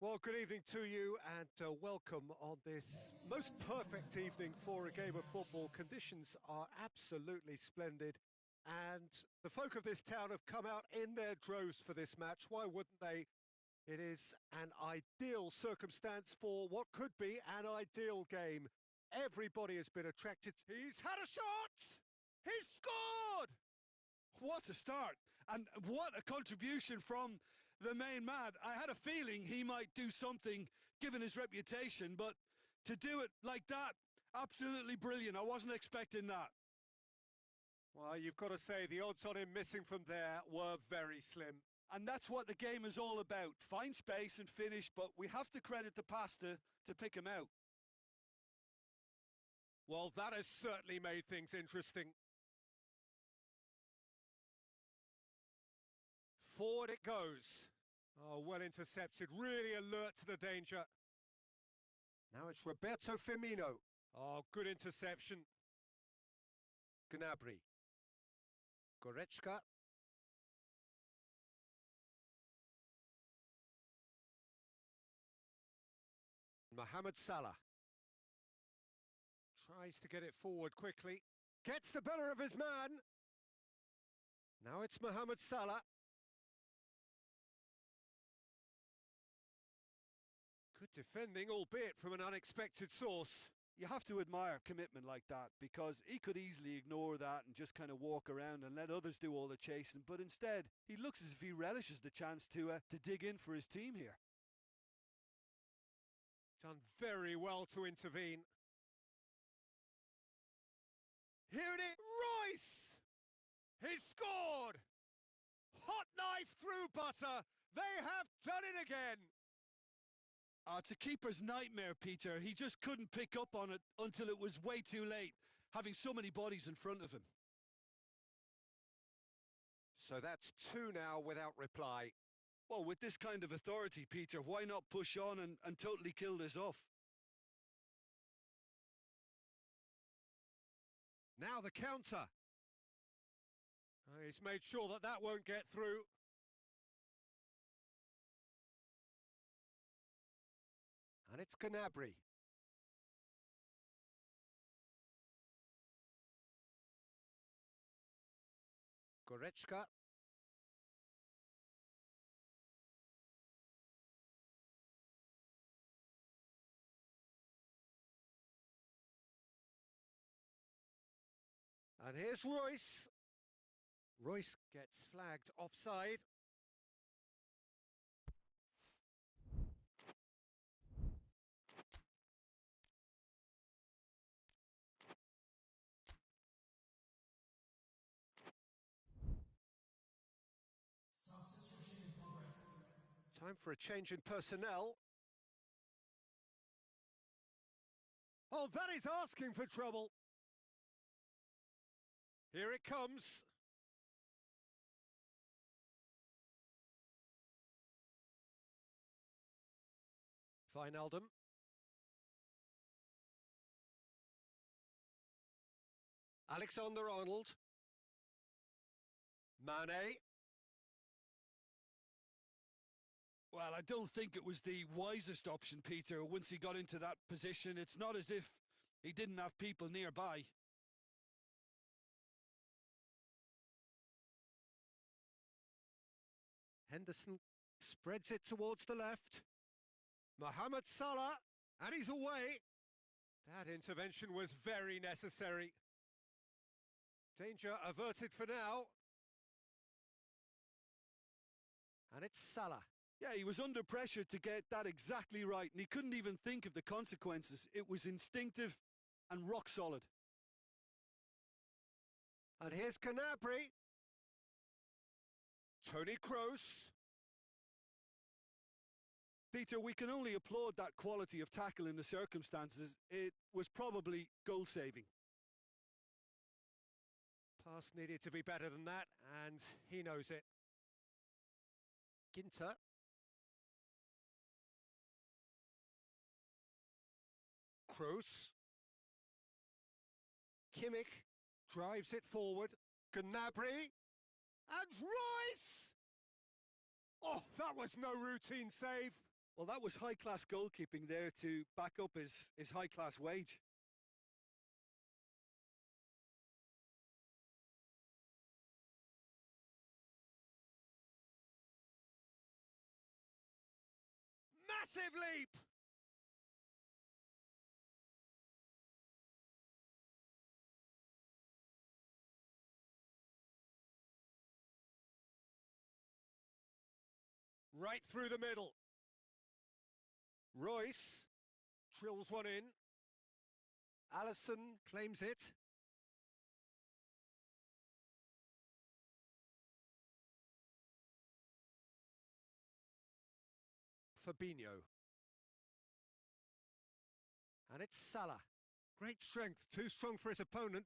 Well, good evening to you and welcome on this most perfect evening for a game of football. Conditions are absolutely splendid and the folk of this town have come out in their droves for this match. Why wouldn't they? It is an ideal circumstance for what could be an ideal game. Everybody has been attracted. He's had a shot! He's scored! What a start, and what a contribution from the main man. I had a feeling he might do something given his reputation, but to do it like that, absolutely brilliant. I wasn't expecting that. Well, you've got to say the odds on him missing from there were very slim. And that's what the game is all about. Find space and finish, but we have to credit the pastor to pick him out. Well, that has certainly made things interesting. Forward it goes. Oh, well intercepted, really alert to the danger. Now it's Roberto Firmino. Oh, good interception. Gnabry. Goretzka. Mohamed Salah. Tries to get it forward quickly. Gets the better of his man. Now it's Mohamed Salah. Good defending, albeit from an unexpected source. You have to admire commitment like that, because he could easily ignore that and just kind of walk around and let others do all the chasing, but instead he looks as if he relishes the chance to dig in for his team here. Done very well to intervene. Here it is, Royce! He's scored! Hot knife through butter, they have done it again! It's a keeper's nightmare, Peter. He just couldn't pick up on it until it was way too late, having so many bodies in front of him. So that's two now without reply. Well, with this kind of authority, Peter, why not push on and totally kill this off? Now the counter. He's made sure that that won't get through. And it's Gnabry. Goretzka. And here's Royce. Royce gets flagged offside. Time for a change in personnel. Oh, that is asking for trouble. Here it comes. Wijnaldum. Alexander-Arnold. Mane. Well, I don't think it was the wisest option, Peter, once he got into that position. It's not as if he didn't have people nearby. Henderson spreads it towards the left. Mohamed Salah, and he's away. That intervention was very necessary. Danger averted for now. And it's Salah. Yeah, he was under pressure to get that exactly right, and he couldn't even think of the consequences. It was instinctive and rock solid. And here's Gnabry. Toni Kroos. Peter, we can only applaud that quality of tackle in the circumstances. It was probably goal-saving. Pass needed to be better than that, and he knows it. Ginter. Kroos. Kimmich drives it forward. Gnabry. And Royce! Oh, that was no routine save. Well, that was high-class goalkeeping there to back up his high-class wage. Massive leap! Right through the middle. Royce drills one in. Allison claims it. Fabinho. And it's Salah. Great strength, too strong for his opponent.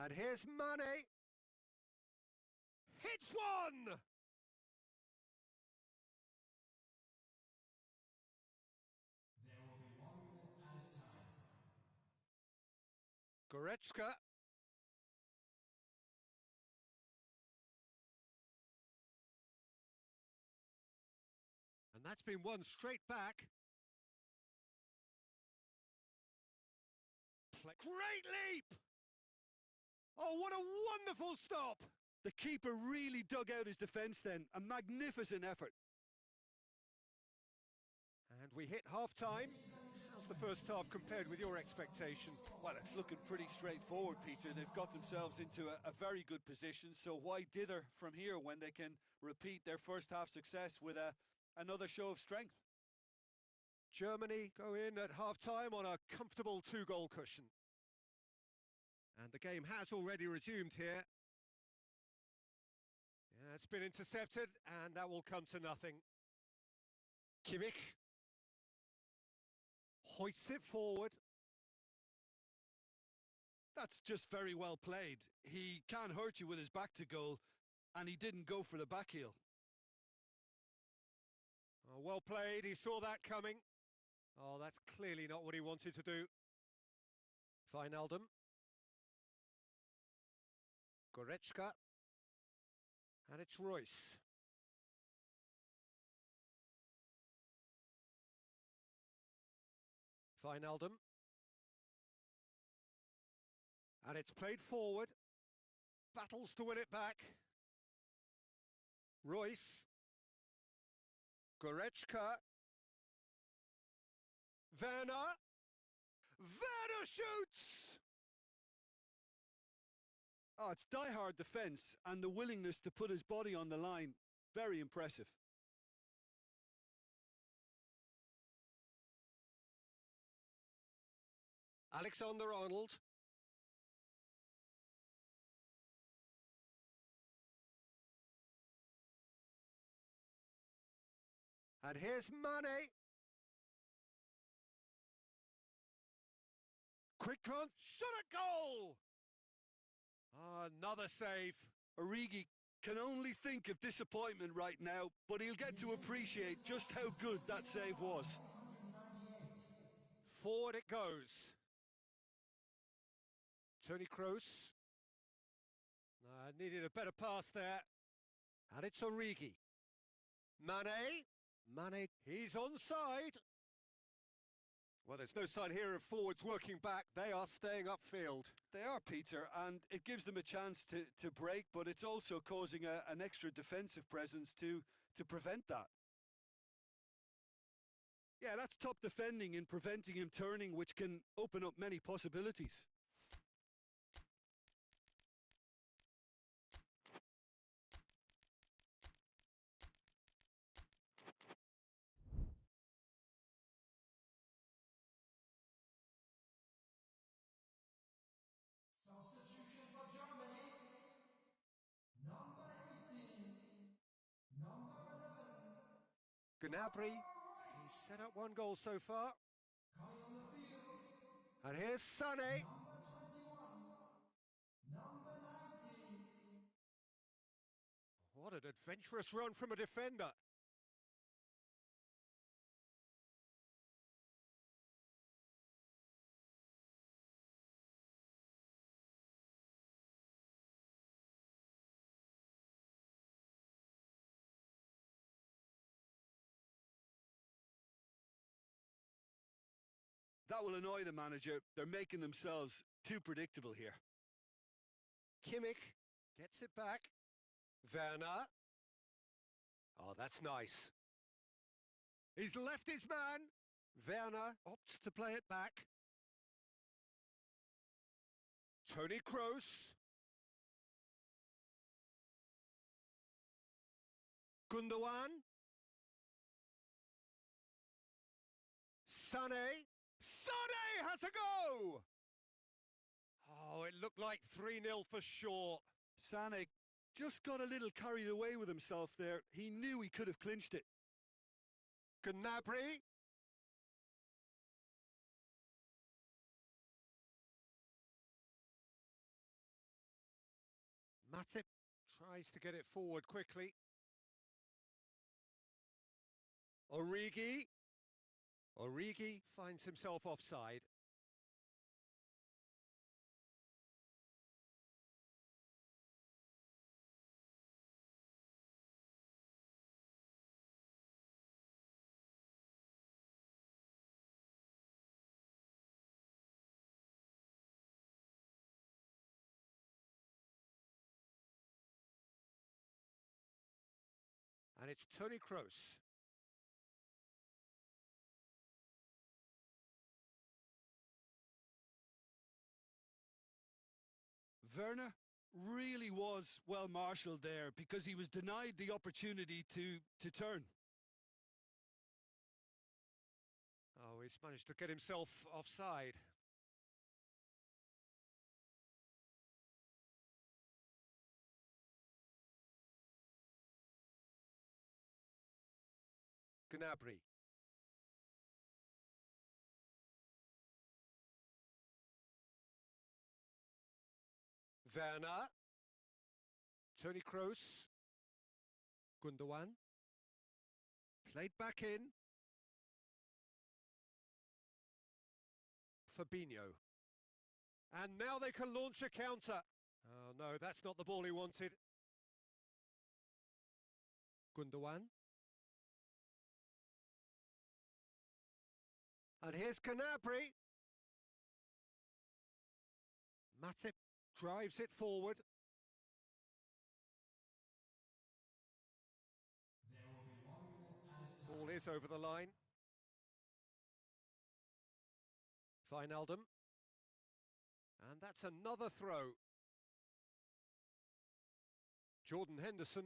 And here's Mane. Hits one! There will be 1 minute added time. Goretzka. And that's been won straight back. Great leap! Oh, what a wonderful stop! The keeper really dug out his defence then. A magnificent effort. And we hit half-time. How's the first half compared with your expectation? Well, it's looking pretty straightforward, Peter. They've got themselves into a very good position, so why dither from here when they can repeat their first half success with another show of strength? Germany go in at half-time on a comfortable 2-goal cushion. And the game has already resumed here. Yeah, it's been intercepted, and that will come to nothing. Kimmich hoists it forward. That's just very well played. He can't hurt you with his back to goal, and he didn't go for the back heel. Oh, well played, he saw that coming. Oh, that's clearly not what he wanted to do. Wijnaldum. Goretzka. And it's Royce. Wijnaldum. And it's played forward. Battles to win it back. Royce. Goretzka. Werner. Werner shoots! Oh, it's die-hard defence and the willingness to put his body on the line. Very impressive. Alexander-Arnold. And here's Mane. Quick glance, shot at goal! Oh, another save. Origi can only think of disappointment right now, but he'll get to appreciate just how good that save was. Forward it goes. Toni Kroos. Needed a better pass there. And it's Origi. Mane, he's onside. Well, there's no sign here of forwards working back. They are staying upfield. They are, Peter, and it gives them a chance to break, but it's also causing an extra defensive presence to prevent that. Yeah, that's top defending in preventing him turning, which can open up many possibilities. Substitution for Germany. Number 18. Number 11. Gnabry, he's set up 1 goal so far. Coming on the field. And here's Sané. Number 21. Number 19. What an adventurous run from a defender. That will annoy the manager. They're making themselves too predictable here. Kimmich gets it back. Werner. Oh, that's nice. He's left his man. Werner opts to play it back. Toni Kroos. Gundogan. Sané. Sané has a go! Oh, it looked like 3-0 for sure. Sané just got a little carried away with himself there. He knew he could have clinched it. Gnabry. Matip tries to get it forward quickly. Origi. Origi finds himself offside. And it's Toni Kroos. Werner really was well marshalled there because he was denied the opportunity to turn. Oh, he's managed to get himself offside. Gnabry. Werner. Toni Kroos. Gundogan. Played back in. Fabinho. And now they can launch a counter. Oh no, that's not the ball he wanted. Gundogan. And here's Gnabry. Matip drives it forward. There will be one more added time. Ball is over the line. Wijnaldum. And that's another throw. Jordan Henderson.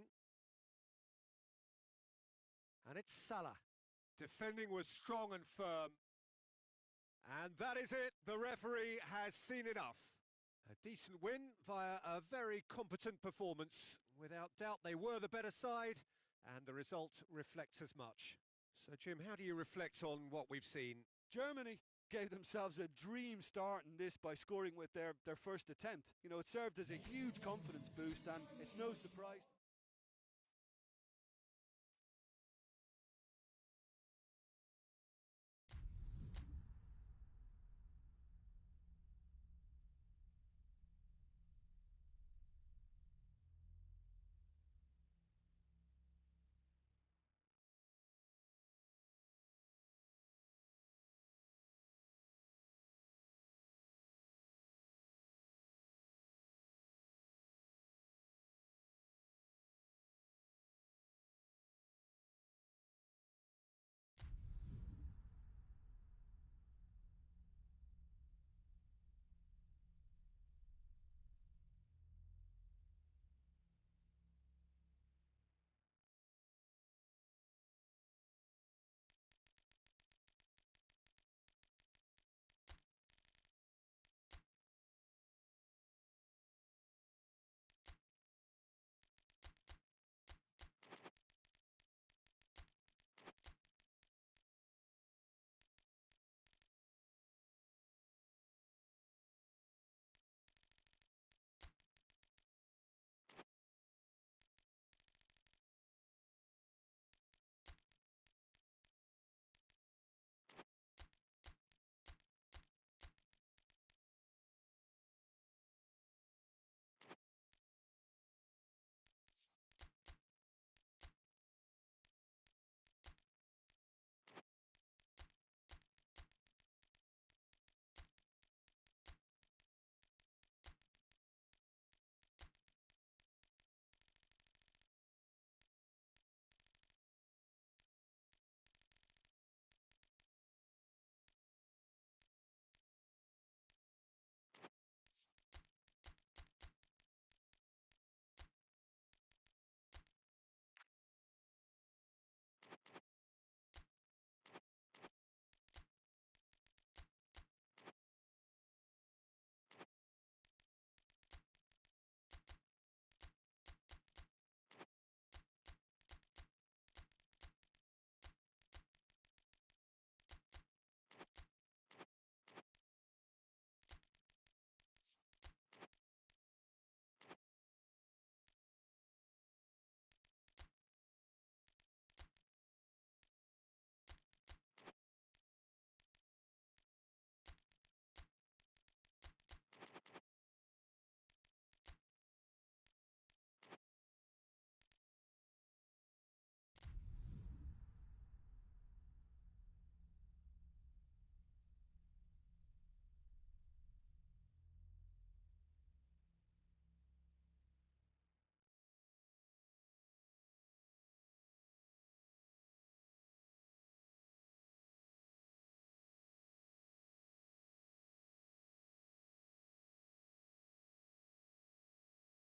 And it's Salah. Defending was strong and firm. And that is it. The referee has seen enough. A decent win via a very competent performance. Without doubt, they were the better side, and the result reflects as much. So, Jim, how do you reflect on what we've seen? Germany gave themselves a dream start in this by scoring with their first attempt. You know, it served as a huge confidence boost, and it's no surprise.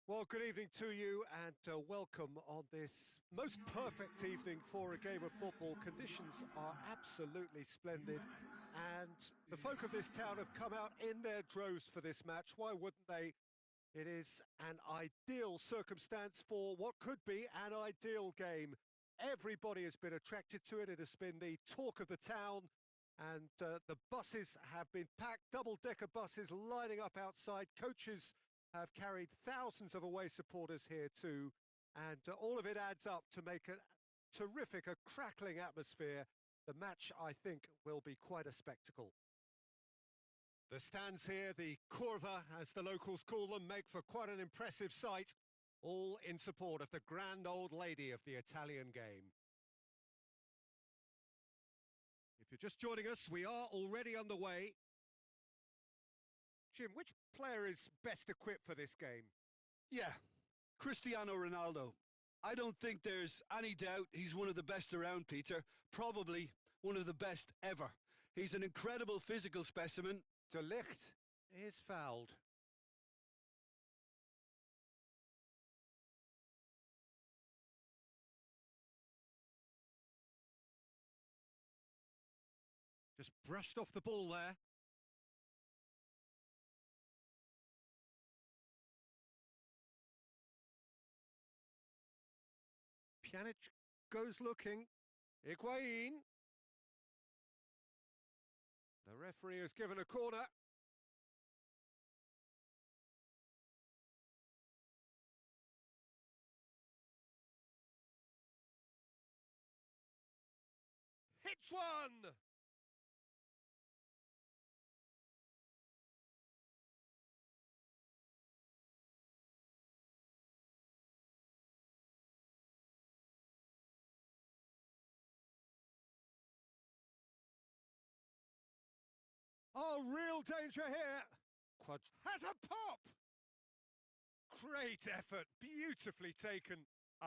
Well, good evening to you and welcome on this most perfect evening for a game of football. Conditions are absolutely splendid and the folk of this town have come out in their droves for this match. Why wouldn't they? It is an ideal circumstance for what could be an ideal game. Everybody has been attracted to it. It has been the talk of the town and the buses have been packed, double-decker buses lining up outside. Coaches have carried thousands of away supporters here too, and all of it adds up to make a terrific, a crackling atmosphere. The match, I think, will be quite a spectacle. The stands here, the curva, as the locals call them, make for quite an impressive sight, all in support of the grand old lady of the Italian game. If you're just joining us, we are already underway. Jim, which player is best equipped for this game? Yeah, Cristiano Ronaldo. I don't think there's any doubt he's one of the best around, Peter. Probably one of the best ever. He's an incredible physical specimen. De Ligt is fouled. Just brushed off the ball there. Pjanic goes looking. Higuain. The referee has given a corner. Hits one! Oh, real danger here. Has a pop. Great effort, beautifully taken.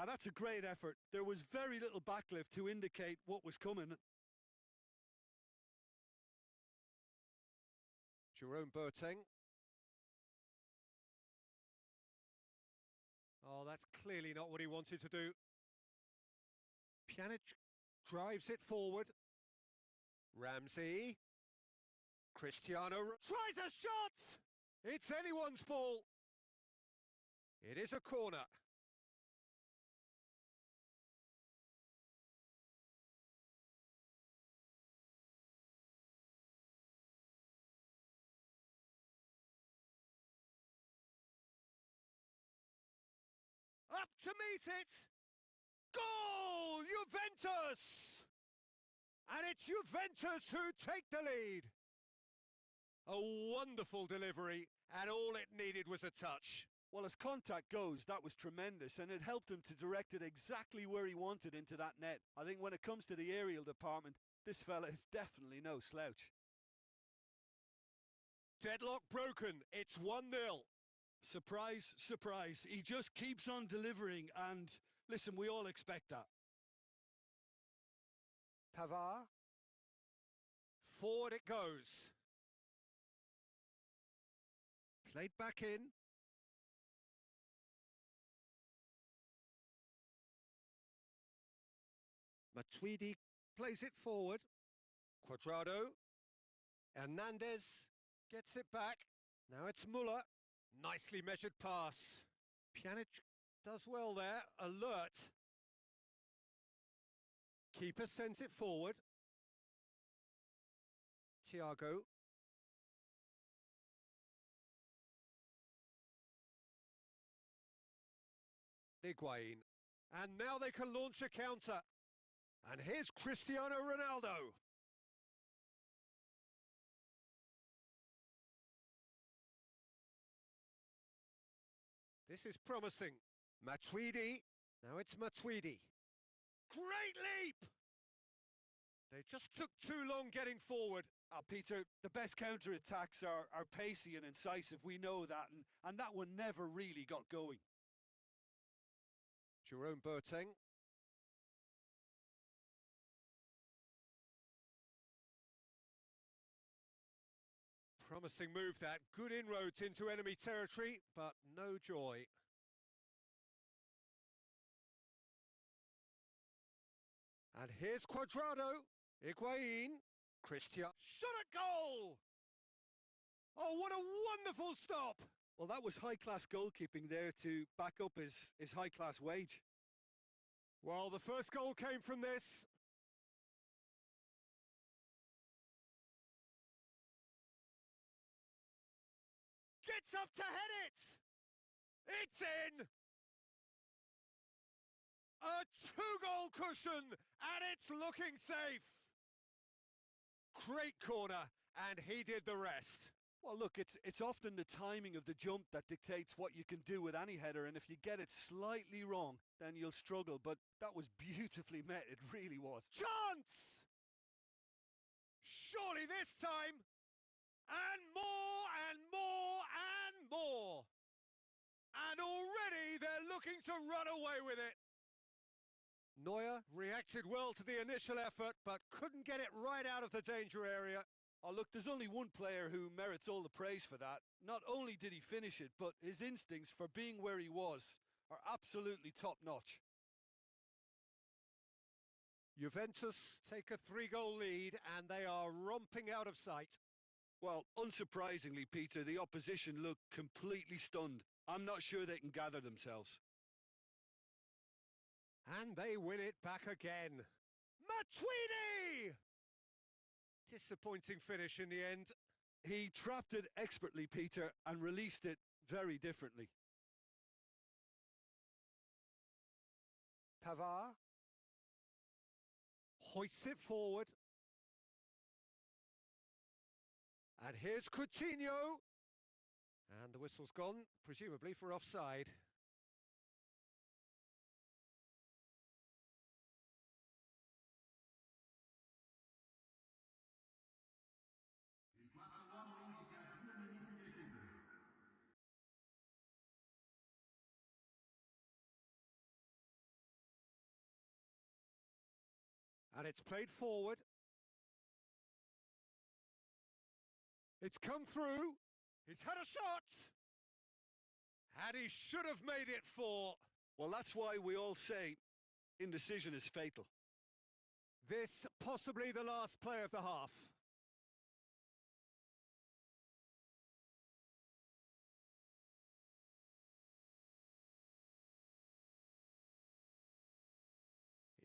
That's a great effort. There was very little backlift to indicate what was coming. Jerome Boateng. Oh, that's clearly not what he wanted to do. Pjanic drives it forward. Ramsey. Cristiano tries a shot! It's anyone's ball. It is a corner. Up to meet it! Goal! Juventus! And it's Juventus who take the lead. A wonderful delivery, and all it needed was a touch. Well, as contact goes, that was tremendous, and it helped him to direct it exactly where he wanted into that net. I think when it comes to the aerial department, this fella is definitely no slouch. Deadlock broken, it's 1-0. Surprise, surprise. He just keeps on delivering, and listen, we all expect that. Pavard. Forward it goes. Played back in. Matuidi plays it forward. Cuadrado. Hernandez gets it back. Now it's Muller. Nicely measured pass. Pjanic does well there. Alert. Keeper sends it forward. Thiago. Higuain. And now they can launch a counter. And here's Cristiano Ronaldo. This is promising. Matuidi. Now it's Matuidi. Great leap! They just took too long getting forward. Peter, the best counter-attacks are pacey and incisive. We know that, and that one never really got going. Jerome Boateng. Promising move that. Good inroads into enemy territory, but no joy. And here's Cuadrado, Higuain, Christian. Shot at goal! Oh, what a wonderful stop! Well, that was high-class goalkeeping there to back up his high-class wage. Well, the first goal came from this. Gets up to head it! It's in! A two-goal cushion, and it's looking safe. Great corner, and he did the rest. Well, look, it's often the timing of the jump that dictates what you can do with any header, and if you get it slightly wrong, then you'll struggle. But that was beautifully met, it really was. Chance! Surely this time, and more, and more, and more. And already they're looking to run away with it. Neuer reacted well to the initial effort, but couldn't get it right out of the danger area. Oh, look, there's only one player who merits all the praise for that. Not only did he finish it, but his instincts for being where he was are absolutely top-notch. Juventus take a 3-goal lead, and they are romping out of sight. Well, unsurprisingly, Peter, the opposition look completely stunned. I'm not sure they can gather themselves. And they win it back again. Matuidi! Disappointing finish in the end. He trapped it expertly, Peter, and released it very differently. Pavard hoists it forward. And here's Coutinho. And the whistle's gone, presumably for offside. And it's played forward. It's come through. He's had a shot. And he should have made it 4. Well, that's why we all say indecision is fatal. This possibly the last play of the half.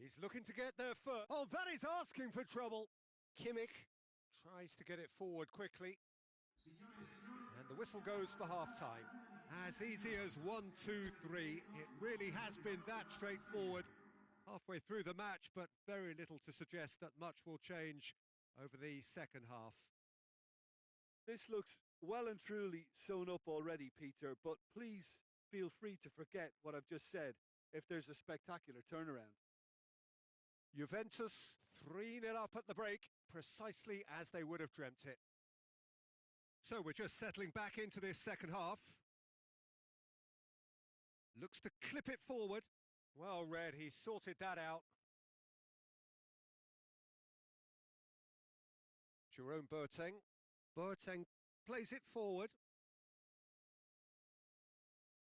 He's looking to get there first. Oh, that is asking for trouble. Kimmich tries to get it forward quickly. And the whistle goes for half-time. As easy as 1, 2, 3. It really has been that straightforward. Halfway through the match, but very little to suggest that much will change over the second half. This looks well and truly sewn up already, Peter, but please feel free to forget what I've just said if there's a spectacular turnaround. Juventus 3-0 up at the break, precisely as they would have dreamt it. So we're just settling back into this second half. Looks to clip it forward. Well read, he sorted that out. Jerome Boateng. Boateng plays it forward.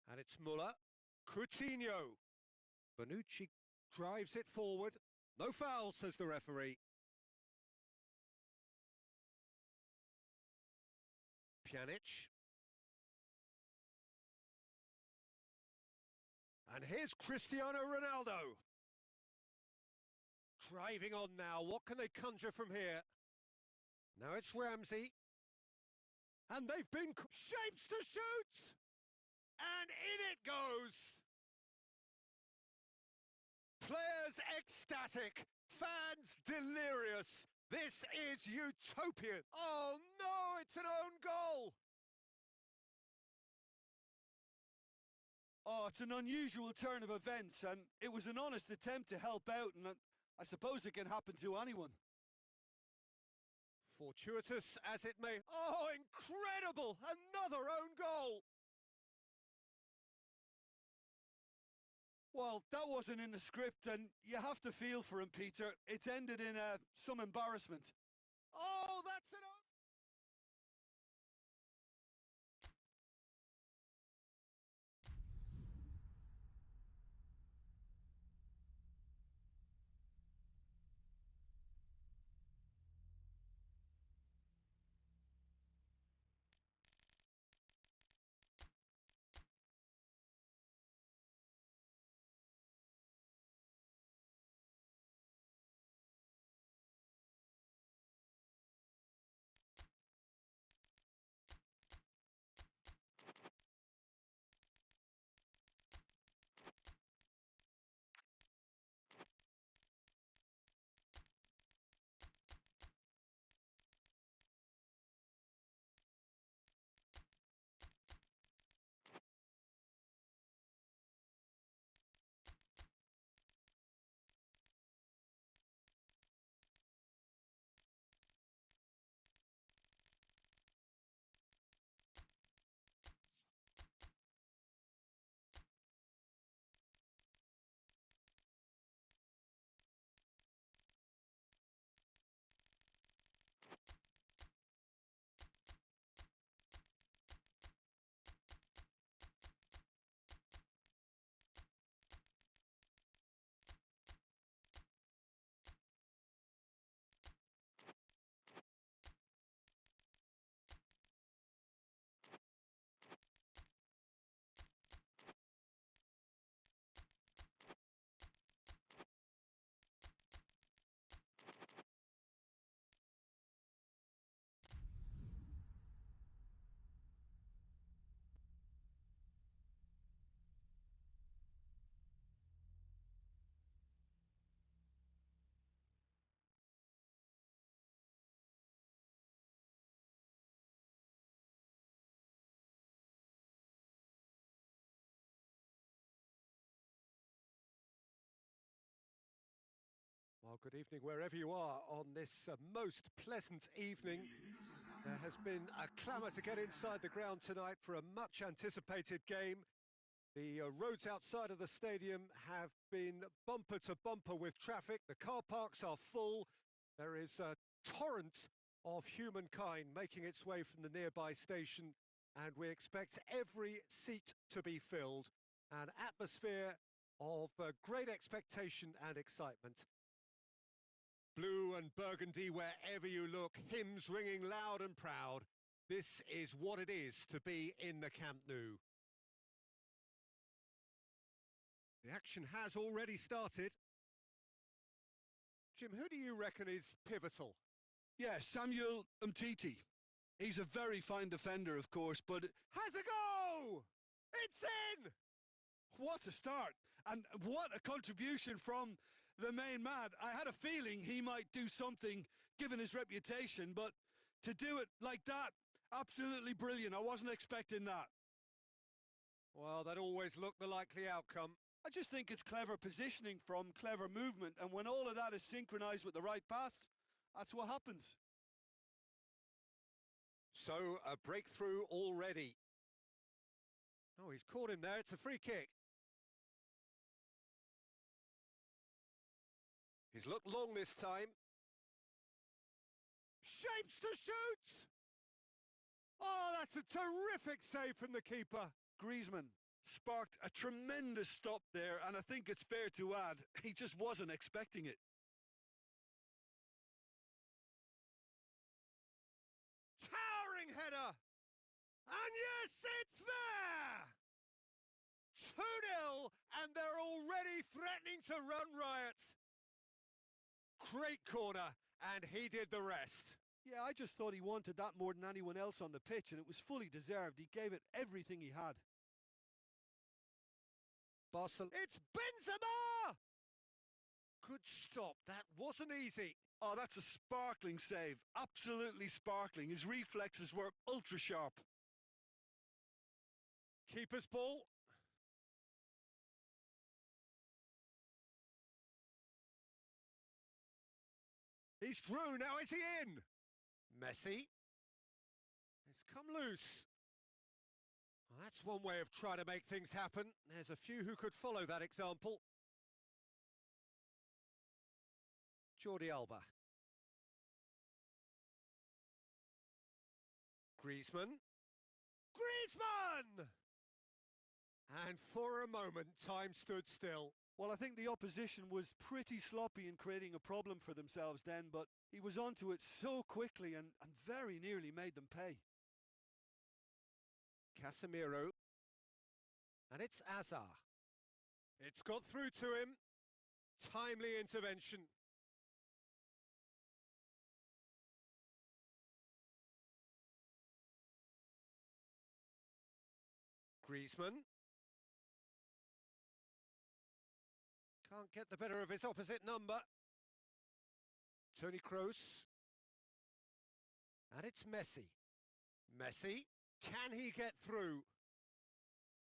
And it's Muller. Coutinho. Bonucci drives it forward. No foul, says the referee. Pjanic. And here's Cristiano Ronaldo. Driving on now. What can they conjure from here? Now it's Ramsey. And they've been shapes to shoot! And in it goes! Players ecstatic, fans delirious. This is utopian. Oh no, it's an own goal. Oh, it's an unusual turn of events, and it was an honest attempt to help out, and I suppose it can happen to anyone. Fortuitous as it may. Oh, incredible! Another own goal! Well, that wasn't in the script, and you have to feel for him, Peter. It's ended in some embarrassment. Oh, that's an... Well, good evening wherever you are on this most pleasant evening. There has been a clamour to get inside the ground tonight for a much anticipated game. The roads outside of the stadium have been bumper to bumper with traffic. The car parks are full. There is a torrent of humankind making its way from the nearby station, and we expect every seat to be filled. An atmosphere of great expectation and excitement. Blue and burgundy wherever you look, hymns ringing loud and proud. This is what it is to be in the Camp Nou. The action has already started. Jim, who do you reckon is pivotal? Yeah, Samuel Umtiti. He's a very fine defender, of course, but Has a go! It's in! what a start! And what a contribution from the main man. I had a feeling he might do something, given his reputation, but to do it like that, absolutely brilliant. I wasn't expecting that. Well, that always looked the likely outcome. I just think it's clever positioning from clever movement, and when all of that is synchronized with the right pass, that's what happens. So, a breakthrough already. Oh, he's caught him there. It's a free kick. He's looked long this time. Shapes to shoot! Oh, that's a terrific save from the keeper. Griezmann sparked a tremendous stop there, and I think it's fair to add, he just wasn't expecting it. Towering header! And yes, it's there! 2-0, and they're already threatening to run riot. Great corner, and he did the rest. Yeah, I just thought he wanted that more than anyone else on the pitch, and it was fully deserved. He gave it everything he had. It's Benzema! Good stop, that wasn't easy. Oh, that's a sparkling save. Absolutely sparkling. His reflexes were ultra sharp. Keeper's ball. He's through, now is he in? Messi. It's come loose. Well, that's one way of trying to make things happen. There's a few who could follow that example. Jordi Alba. Griezmann. Griezmann! And for a moment, time stood still. Well, I think the opposition was pretty sloppy in creating a problem for themselves then, but he was onto it so quickly and very nearly made them pay. Casemiro. And it's Azar. It's got through to him. Timely intervention. Griezmann. Can't get the better of his opposite number. Toni Kroos. And it's Messi. Messi. Can he get through?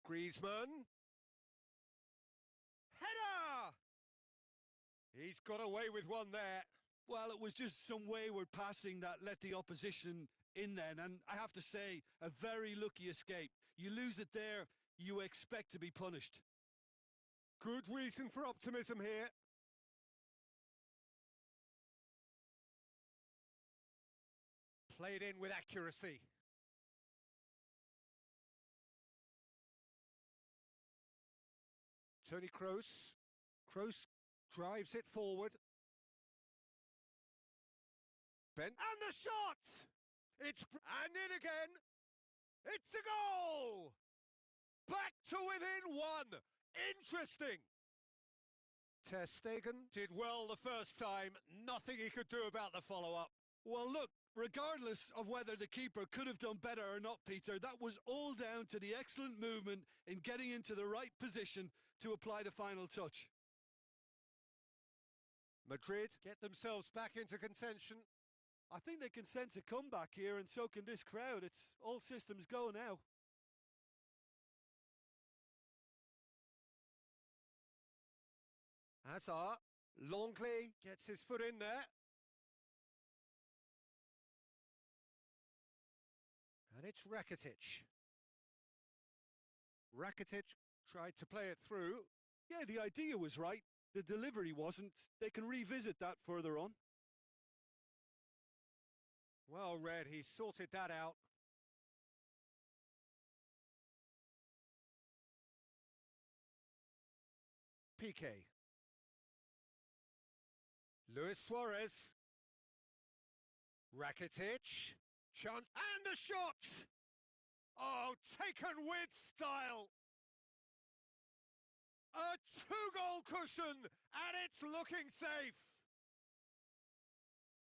Griezmann. Header! He's got away with one there. Well, it was just some wayward passing that let the opposition in then, and I have to say, a very lucky escape. You lose it there, you expect to be punished. Good reason for optimism here. Played in with accuracy. Toni Kroos. Kroos drives it forward. And the shot! And in again. It's a goal! Back to within one. Interesting. Ter Stegen did well the first time. Nothing he could do about the follow-up. Well, look, regardless of whether the keeper could have done better or not, Peter, that was all down to the excellent movement in getting into the right position to apply the final touch. Madrid get themselves back into contention. I think they can sense a comeback here, and so can this crowd. It's all systems go now. Hazard. Longley gets his foot in there. And it's Rakitic. Rakitic tried to play it through. Yeah, the idea was right. The delivery wasn't. They can revisit that further on. Well read, he sorted that out. Piqué. Luis Suarez. Rakitic. Chance and a shot! Oh, taken with style! A two-goal cushion, and it's looking safe!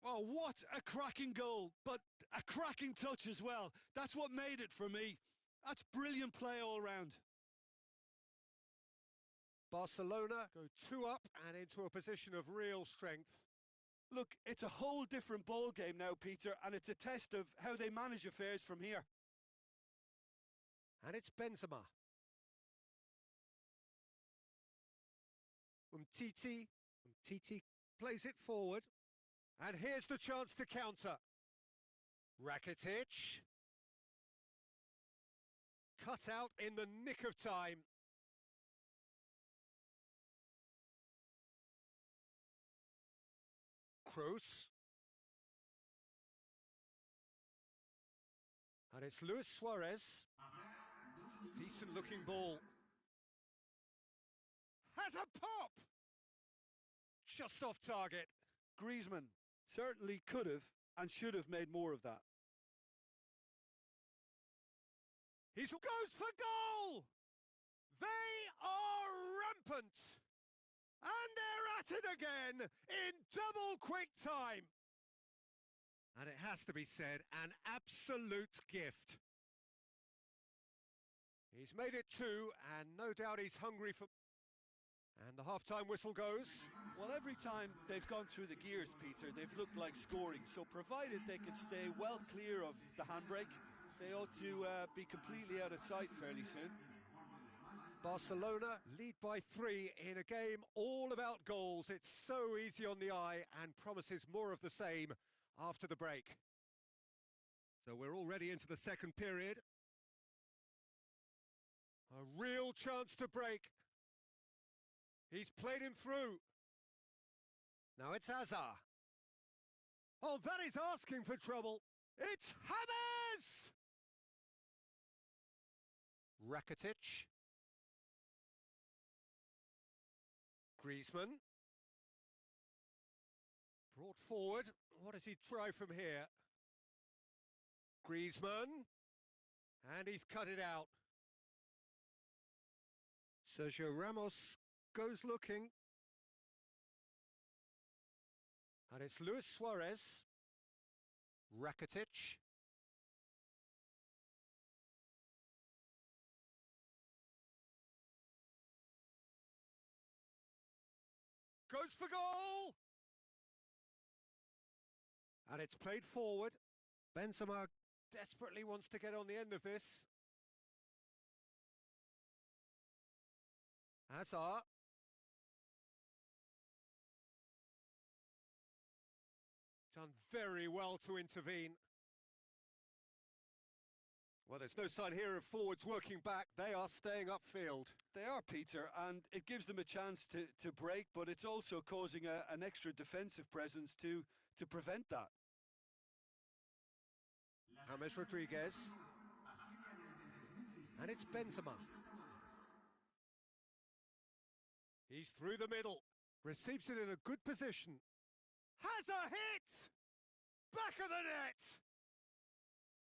Oh, what a cracking goal, but a cracking touch as well. That's what made it for me. That's brilliant play all round. Barcelona go 2 up and into a position of real strength. Look, it's a whole different ball game now, Peter, and it's a test of how they manage affairs from here. And it's Benzema. Umtiti plays it forward. And here's the chance to counter. Rakitic. Cut out in the nick of time. Kroos. And it's Luis Suarez. Decent looking ball. Has a pop! Just off target. Griezmann certainly could have and should have made more of that. He goes for goal! They are rampant! And they're at it again in double quick time. And it has to be said, an absolute gift. He's made it 2, and no doubt he's hungry for... And the half-time whistle goes. Well, every time they've gone through the gears, Peter, they've looked like scoring. So provided they can stay well clear of the handbrake, they ought to be completely out of sight fairly soon. Barcelona lead by 3 in a game all about goals. It's so easy on the eye and promises more of the same after the break. So we're already into the second period. A real chance to break. He's played him through. Now it's Hazard. Oh, that is asking for trouble. It's James! Rakitic. Griezmann. Brought forward. What does he try from here? Griezmann. And he's cut it out. Sergio Ramos goes looking. And it's Luis Suarez. Rakitic. Goes for goal! And it's played forward. Benzema desperately wants to get on the end of this. Hazard. Done very well to intervene. Well, there's no sign here of forwards working back. They are staying upfield. They are, Peter, and it gives them a chance to break, but it's also causing an extra defensive presence to prevent that. James Rodriguez. And it's Benzema. He's through the middle. Receives it in a good position. Has a hit! Back of the net!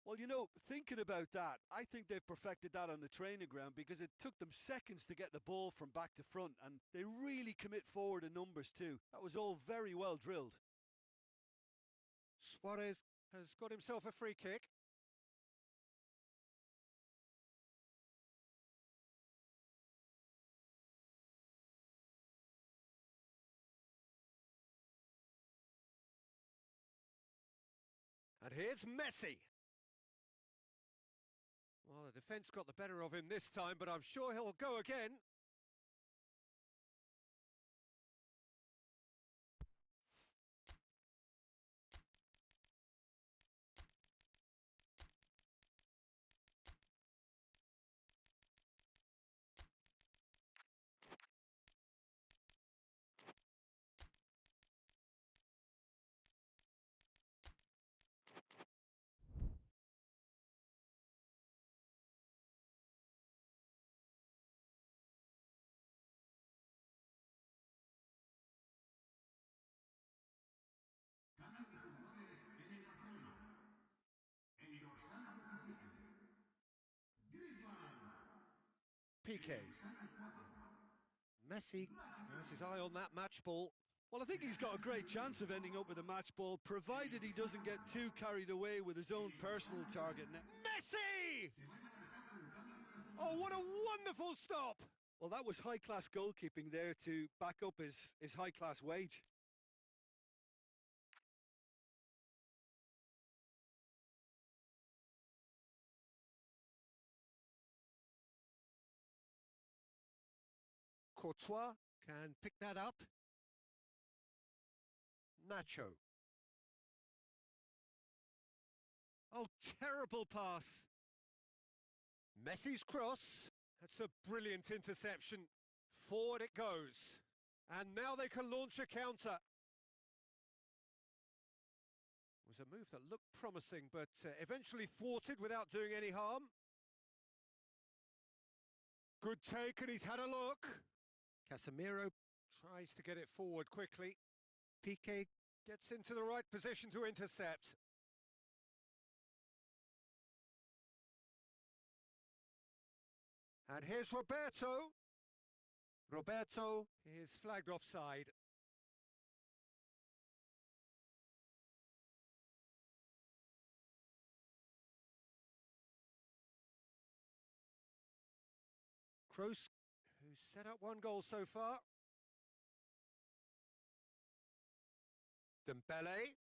Well, you know, thinking about that, I think they've perfected that on the training ground because it took them seconds to get the ball from back to front, and they really commit forward in numbers too. That was all very well drilled. Suarez has got himself a free kick. And here's Messi. Well, the defence got the better of him this time, but I'm sure he'll go again. Piqué. Messi has his eye on that match ball. Well, I think he's got a great chance of ending up with a match ball, provided he doesn't get too carried away with his own personal target. Messi! Oh, what a wonderful stop! Well, that was high-class goalkeeping there to back up his high-class wage. Courtois can pick that up. Nacho. Oh, terrible pass. Messi's cross. That's a brilliant interception. Forward it goes. And now they can launch a counter. It was a move that looked promising, but eventually thwarted without doing any harm. Good take, and he's had a look. Casemiro tries to get it forward quickly. Piqué gets into the right position to intercept. And here's Roberto. Roberto is flagged offside. Kroos, who's set up one goal so far. Dembele.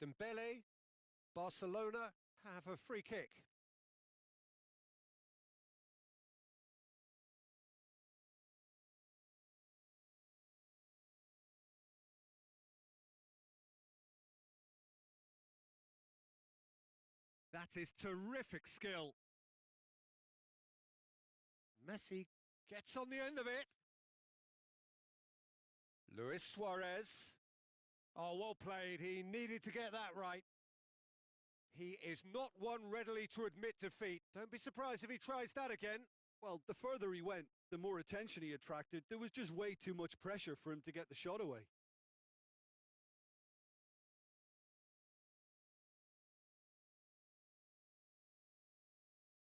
Dembele. Barcelona have a free kick. That is terrific skill. Messi gets on the end of it. Luis Suarez. Oh, well played. He needed to get that right. He is not one readily to admit defeat. Don't be surprised if he tries that again. Well, the further he went, the more attention he attracted. There was just way too much pressure for him to get the shot away.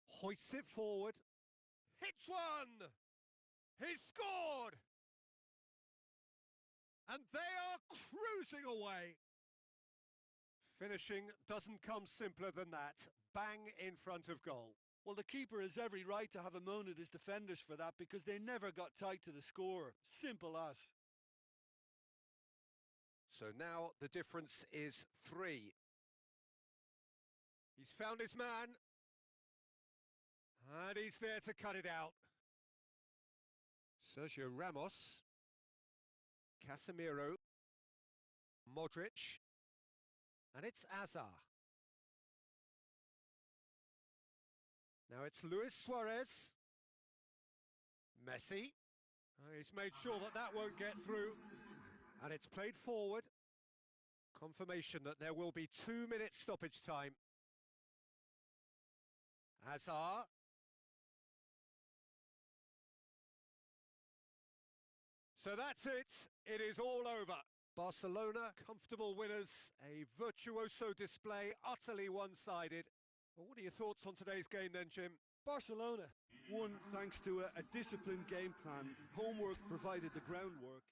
Hoists it forward. Hits one! He's scored! And they are cruising away. Finishing doesn't come simpler than that. Bang in front of goal. Well, the keeper has every right to have a moan at his defenders for that because they never got tight to the score. Simple as. So now the difference is 3. He's found his man. And he's there to cut it out. Sergio Ramos. Casemiro. Modric. And it's Hazard. Now it's Luis Suarez. Messi. He's made sure that that won't get through. And it's played forward. Confirmation that there will be 2 minutes stoppage time. Hazard. So that's it. It is all over. Barcelona, comfortable winners. A virtuoso display, utterly one-sided. Well, what are your thoughts on today's game then, Jim? Barcelona won thanks to a disciplined game plan. Homework provided the groundwork.